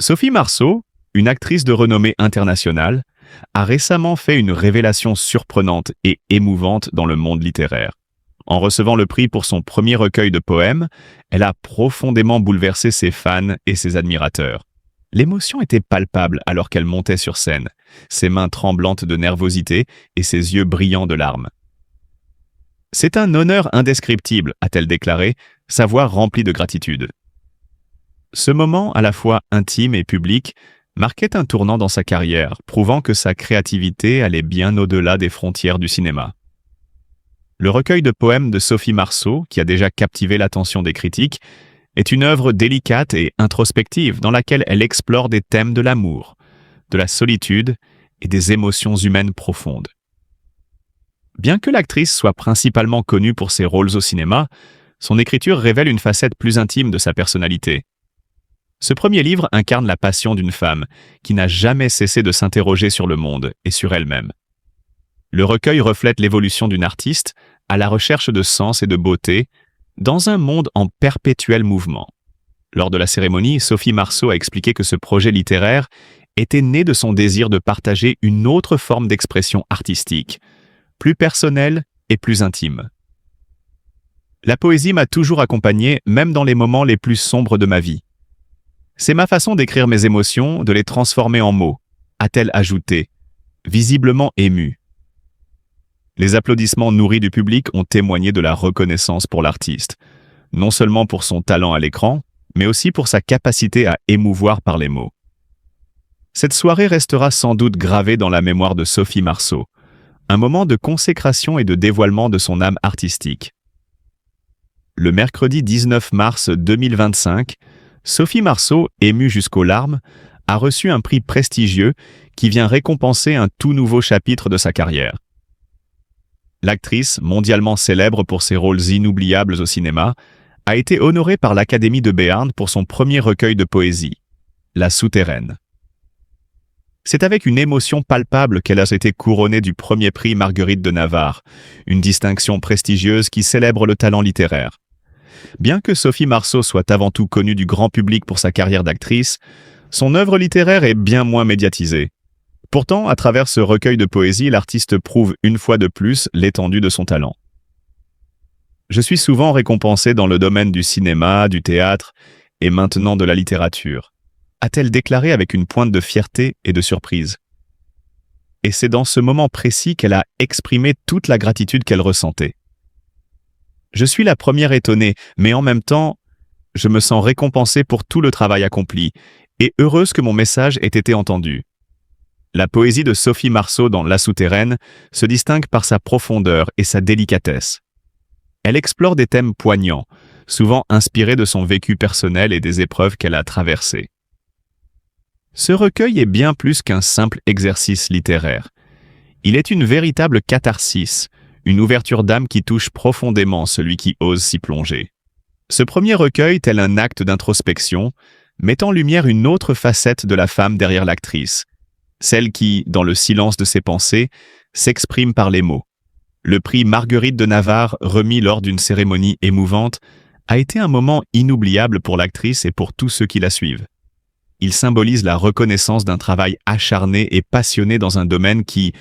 Sophie Marceau, une actrice de renommée internationale, a récemment fait une révélation surprenante et émouvante dans le monde littéraire. En recevant le prix pour son premier recueil de poèmes, elle a profondément bouleversé ses fans et ses admirateurs. L'émotion était palpable alors qu'elle montait sur scène, ses mains tremblantes de nervosité et ses yeux brillants de larmes. C'est un honneur indescriptible, a-t-elle déclaré, sa voix remplie de gratitude. Ce moment, à la fois intime et public, marquait un tournant dans sa carrière, prouvant que sa créativité allait bien au-delà des frontières du cinéma. Le recueil de poèmes de Sophie Marceau, qui a déjà captivé l'attention des critiques, est une œuvre délicate et introspective dans laquelle elle explore des thèmes de l'amour, de la solitude et des émotions humaines profondes. Bien que l'actrice soit principalement connue pour ses rôles au cinéma, son écriture révèle une facette plus intime de sa personnalité. Ce premier livre incarne la passion d'une femme qui n'a jamais cessé de s'interroger sur le monde et sur elle-même. Le recueil reflète l'évolution d'une artiste à la recherche de sens et de beauté dans un monde en perpétuel mouvement. Lors de la cérémonie, Sophie Marceau a expliqué que ce projet littéraire était né de son désir de partager une autre forme d'expression artistique, plus personnelle et plus intime. La poésie m'a toujours accompagné, même dans les moments les plus sombres de ma vie. C'est ma façon d'écrire mes émotions, de les transformer en mots, a-t-elle ajouté, visiblement émue. Les applaudissements nourris du public ont témoigné de la reconnaissance pour l'artiste, non seulement pour son talent à l'écran, mais aussi pour sa capacité à émouvoir par les mots. Cette soirée restera sans doute gravée dans la mémoire de Sophie Marceau, un moment de consécration et de dévoilement de son âme artistique. Le mercredi 19 mars 2025, Sophie Marceau, émue jusqu'aux larmes, a reçu un prix prestigieux qui vient récompenser un tout nouveau chapitre de sa carrière. L'actrice, mondialement célèbre pour ses rôles inoubliables au cinéma, a été honorée par l'Académie de Béarn pour son premier recueil de poésie, La Souterraine. C'est avec une émotion palpable qu'elle a été couronnée du premier prix Marguerite de Navarre, une distinction prestigieuse qui célèbre le talent littéraire. Bien que Sophie Marceau soit avant tout connue du grand public pour sa carrière d'actrice, son œuvre littéraire est bien moins médiatisée. Pourtant, à travers ce recueil de poésie, l'artiste prouve une fois de plus l'étendue de son talent. Je suis souvent récompensée dans le domaine du cinéma, du théâtre et maintenant de la littérature, a-t-elle déclaré avec une pointe de fierté et de surprise. Et c'est dans ce moment précis qu'elle a exprimé toute la gratitude qu'elle ressentait. Je suis la première étonnée, mais en même temps, je me sens récompensée pour tout le travail accompli et heureuse que mon message ait été entendu. La poésie de Sophie Marceau dans La Souterraine se distingue par sa profondeur et sa délicatesse. Elle explore des thèmes poignants, souvent inspirés de son vécu personnel et des épreuves qu'elle a traversées. Ce recueil est bien plus qu'un simple exercice littéraire. Il est une véritable catharsis, une ouverture d'âme qui touche profondément celui qui ose s'y plonger. Ce premier recueil, tel un acte d'introspection, met en lumière une autre facette de la femme derrière l'actrice, celle qui, dans le silence de ses pensées, s'exprime par les mots. Le prix Marguerite de Navarre, remis lors d'une cérémonie émouvante, a été un moment inoubliable pour l'actrice et pour tous ceux qui la suivent. Il symbolise la reconnaissance d'un travail acharné et passionné dans un domaine qui,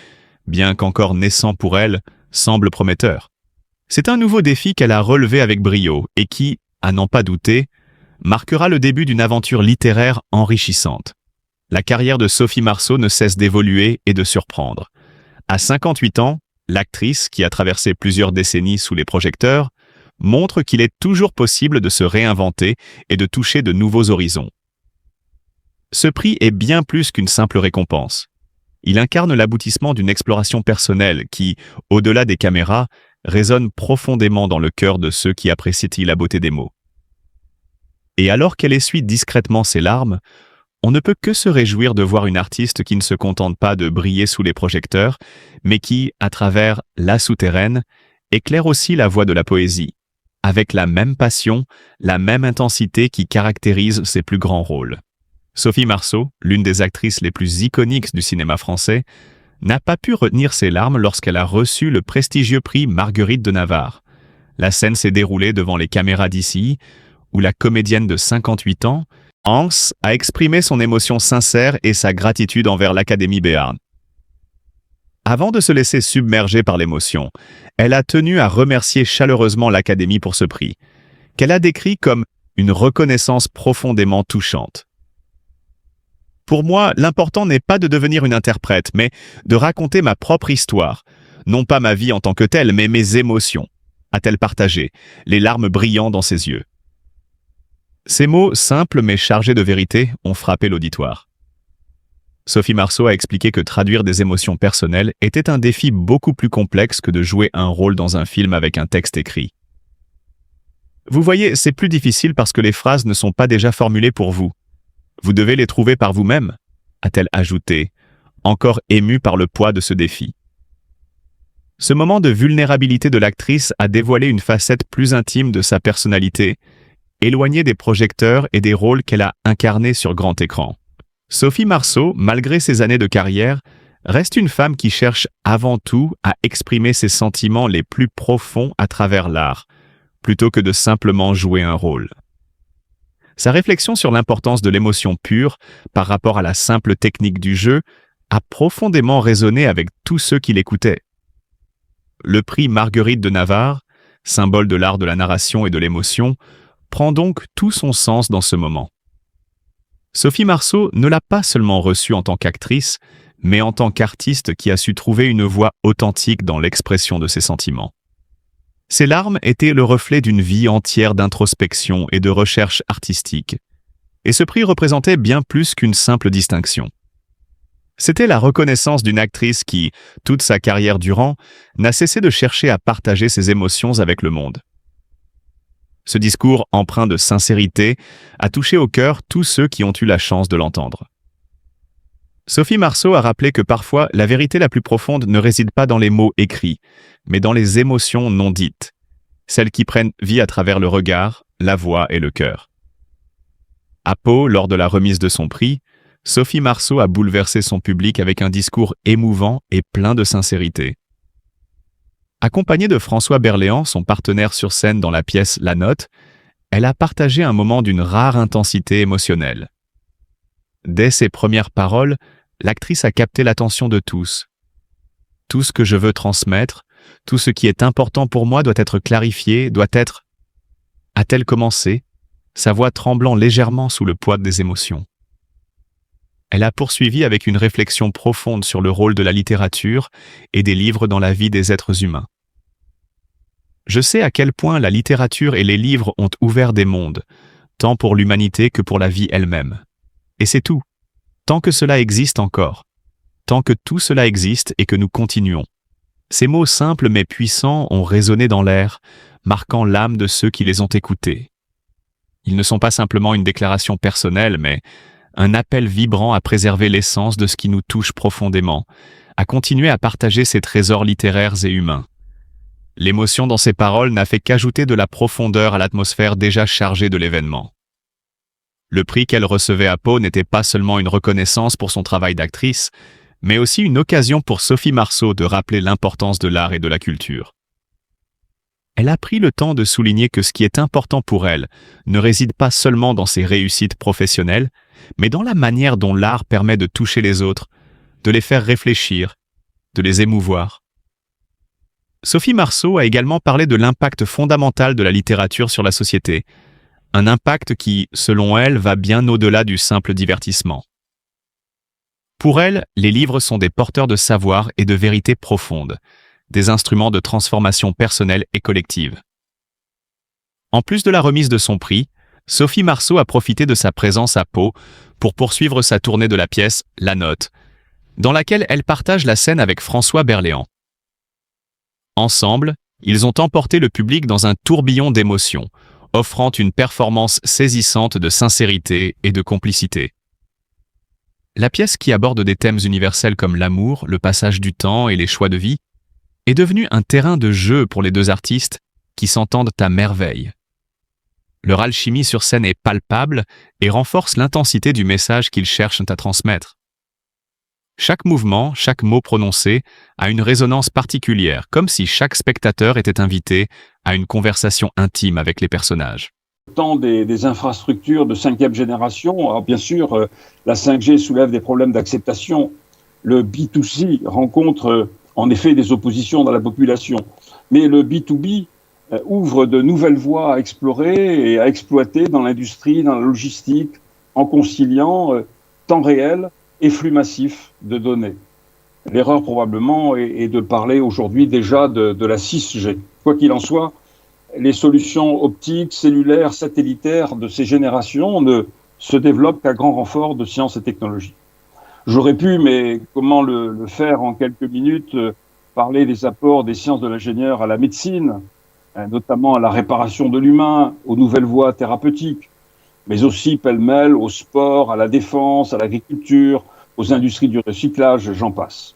bien qu'encore naissant pour elle, semble prometteur. C'est un nouveau défi qu'elle a relevé avec brio et qui, à n'en pas douter, marquera le début d'une aventure littéraire enrichissante. La carrière de Sophie Marceau ne cesse d'évoluer et de surprendre. À 58 ans, l'actrice, qui a traversé plusieurs décennies sous les projecteurs, montre qu'il est toujours possible de se réinventer et de toucher de nouveaux horizons. Ce prix est bien plus qu'une simple récompense. Il incarne l'aboutissement d'une exploration personnelle qui, au-delà des caméras, résonne profondément dans le cœur de ceux qui apprécient la beauté des mots. Et alors qu'elle essuie discrètement ses larmes, on ne peut que se réjouir de voir une artiste qui ne se contente pas de briller sous les projecteurs, mais qui, à travers La Souterraine, éclaire aussi la voie de la poésie, avec la même passion, la même intensité qui caractérise ses plus grands rôles. Sophie Marceau, l'une des actrices les plus iconiques du cinéma français, n'a pas pu retenir ses larmes lorsqu'elle a reçu le prestigieux prix Marguerite de Navarre. La scène s'est déroulée devant les caméras d'ici, où la comédienne de 58 ans Hans a exprimé son émotion sincère et sa gratitude envers l'Académie Béarn. Avant de se laisser submerger par l'émotion, elle a tenu à remercier chaleureusement l'Académie pour ce prix, qu'elle a décrit comme une reconnaissance profondément touchante. Pour moi, l'important n'est pas de devenir une interprète, mais de raconter ma propre histoire, non pas ma vie en tant que telle, mais mes émotions, a-t-elle partagé, les larmes brillant dans ses yeux. Ces mots simples mais chargés de vérité ont frappé l'auditoire. Sophie Marceau a expliqué que traduire des émotions personnelles était un défi beaucoup plus complexe que de jouer un rôle dans un film avec un texte écrit. Vous voyez, c'est plus difficile parce que les phrases ne sont pas déjà formulées pour vous. Vous devez les trouver par vous-même, a-t-elle ajouté, encore émue par le poids de ce défi. Ce moment de vulnérabilité de l'actrice a dévoilé une facette plus intime de sa personnalité, éloignée des projecteurs et des rôles qu'elle a incarnés sur grand écran. Sophie Marceau, malgré ses années de carrière, reste une femme qui cherche avant tout à exprimer ses sentiments les plus profonds à travers l'art, plutôt que de simplement jouer un rôle. Sa réflexion sur l'importance de l'émotion pure par rapport à la simple technique du jeu a profondément résonné avec tous ceux qui l'écoutaient. Le prix Marguerite de Navarre, symbole de l'art de la narration et de l'émotion, prend donc tout son sens dans ce moment. Sophie Marceau ne l'a pas seulement reçue en tant qu'actrice, mais en tant qu'artiste qui a su trouver une voix authentique dans l'expression de ses sentiments. Ses larmes étaient le reflet d'une vie entière d'introspection et de recherche artistique, et ce prix représentait bien plus qu'une simple distinction. C'était la reconnaissance d'une actrice qui, toute sa carrière durant, n'a cessé de chercher à partager ses émotions avec le monde. Ce discours empreint de sincérité a touché au cœur tous ceux qui ont eu la chance de l'entendre. Sophie Marceau a rappelé que parfois la vérité la plus profonde ne réside pas dans les mots écrits, mais dans les émotions non dites, celles qui prennent vie à travers le regard, la voix et le cœur. À Pau, lors de la remise de son prix, Sophie Marceau a bouleversé son public avec un discours émouvant et plein de sincérité. Accompagnée de François Berléand, son partenaire sur scène dans la pièce La Note, elle a partagé un moment d'une rare intensité émotionnelle. Dès ses premières paroles, l'actrice a capté l'attention de tous. Tout ce que je veux transmettre, tout ce qui est important pour moi doit être clarifié, doit être... A-t-elle commencé, sa voix tremblant légèrement sous le poids des émotions. Elle a poursuivi avec une réflexion profonde sur le rôle de la littérature et des livres dans la vie des êtres humains. Je sais à quel point la littérature et les livres ont ouvert des mondes, tant pour l'humanité que pour la vie elle-même. Et c'est tout. Tant que cela existe encore. Tant que tout cela existe et que nous continuons. Ces mots simples mais puissants ont résonné dans l'air, marquant l'âme de ceux qui les ont écoutés. Ils ne sont pas simplement une déclaration personnelle, mais un appel vibrant à préserver l'essence de ce qui nous touche profondément, à continuer à partager ces trésors littéraires et humains. L'émotion dans ces paroles n'a fait qu'ajouter de la profondeur à l'atmosphère déjà chargée de l'événement. Le prix qu'elle recevait à Pau n'était pas seulement une reconnaissance pour son travail d'actrice, mais aussi une occasion pour Sophie Marceau de rappeler l'importance de l'art et de la culture. Elle a pris le temps de souligner que ce qui est important pour elle ne réside pas seulement dans ses réussites professionnelles, mais dans la manière dont l'art permet de toucher les autres, de les faire réfléchir, de les émouvoir. Sophie Marceau a également parlé de l'impact fondamental de la littérature sur la société, un impact qui, selon elle, va bien au-delà du simple divertissement. Pour elle, les livres sont des porteurs de savoir et de vérité profonde, des instruments de transformation personnelle et collective. En plus de la remise de son prix, Sophie Marceau a profité de sa présence à Pau pour poursuivre sa tournée de la pièce La Note, dans laquelle elle partage la scène avec François Berléand. Ensemble, ils ont emporté le public dans un tourbillon d'émotions, offrant une performance saisissante de sincérité et de complicité. La pièce, qui aborde des thèmes universels comme l'amour, le passage du temps et les choix de vie, est devenue un terrain de jeu pour les deux artistes qui s'entendent à merveille. Leur alchimie sur scène est palpable et renforce l'intensité du message qu'ils cherchent à transmettre. Chaque mouvement, chaque mot prononcé a une résonance particulière, comme si chaque spectateur était invité à une conversation intime avec les personnages. temps des infrastructures de 5e génération. Alors bien sûr, la 5G soulève des problèmes d'acceptation. Le B2C rencontre en effet des oppositions dans la population. Mais le B2B ouvre de nouvelles voies à explorer et à exploiter dans l'industrie, dans la logistique, en conciliant temps réel et flux massif de données. L'erreur probablement est de parler aujourd'hui déjà de la 6G. Quoi qu'il en soit, les solutions optiques, cellulaires, satellitaires de ces générations ne se développent qu'à grand renfort de sciences et technologies. J'aurais pu, mais comment le faire en quelques minutes, parler des apports des sciences de l'ingénieur à la médecine, notamment à la réparation de l'humain, aux nouvelles voies thérapeutiques, mais aussi pêle-mêle au sport, à la défense, à l'agriculture, aux industries du recyclage, j'en passe.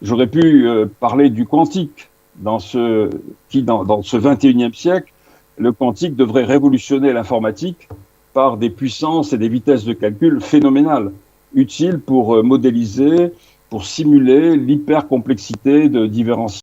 J'aurais pu parler du quantique, dans ce 21e siècle, le quantique devrait révolutionner l'informatique par des puissances et des vitesses de calcul phénoménales, utiles pour modéliser, pour simuler l'hypercomplexité de différents